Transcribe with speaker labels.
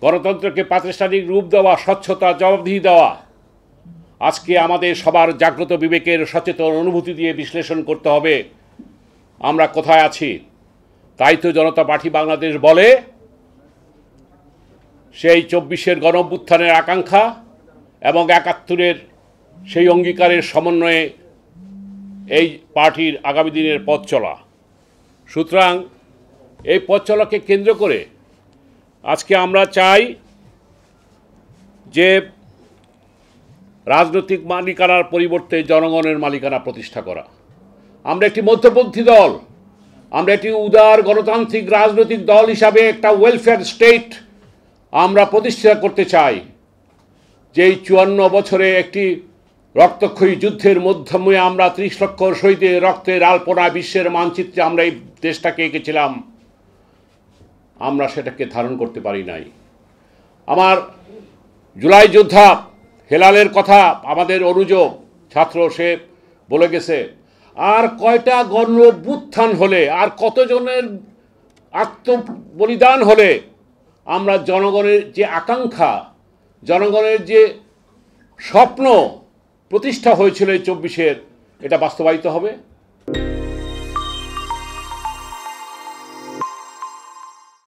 Speaker 1: গণতন্ত্রকে প্রাতিষ্ঠানিক রূপ দেওয়া, স্বচ্ছতা, জবাবদিহি দেওয়া আজকে আমাদের সবার জাগ্রত বিবেকের সচেতন অনুভূতি দিয়ে বিশ্লেষণ করতে হবে আমরা কোথায় আছি। তাই তো জনতা পার্টি বাংলাদেশ বলে সেই ২৪-এর গণঅভ্যুত্থানের আকাঙ্ক্ষা এবং ৭১-এর সেই অঙ্গীকারের সমন্বয়ে এই পার্টির আগামী দিনের পথ চলা। সুতরাং এই পথ চলাকে কেন্দ্র করে আজকে আমরা চাই যে রাজনৈতিক মালিকানার পরিবর্তে জনগণের মালিকানা প্রতিষ্ঠা করা। আমরা একটি মধ্যপন্থী দল, আমরা একটি উদার গণতান্ত্রিক রাজনৈতিক দল হিসাবে একটা ওয়েলফেয়ার স্টেট আমরা প্রতিষ্ঠা করতে চাই। যেই ৫৪ বছরে একটি রক্তক্ষয়ী যুদ্ধের মাধ্যমে আমরা ৩০ লক্ষ শহীদের রক্তের আলপনা বিশ্বের মানচিত্রে আমরা এই দেশটাকে এঁকেছিলাম, আমরা সেটাকে ধারণ করতে পারি নাই। আমার জুলাই যোদ্ধা হেলালের কথা আমাদের অনুজ ছাত্র, সে বলে গেছে, আর কয়টা গণ অভ্যুত্থান হলে, আর কতজনের আত্মবলিদান হলে আমরা জনগণের যে আকাঙ্ক্ষা, জনগণের যে স্বপ্ন প্রতিষ্ঠা হয়েছিল এই ২৪-এর, এটা বাস্তবায়িত হবে।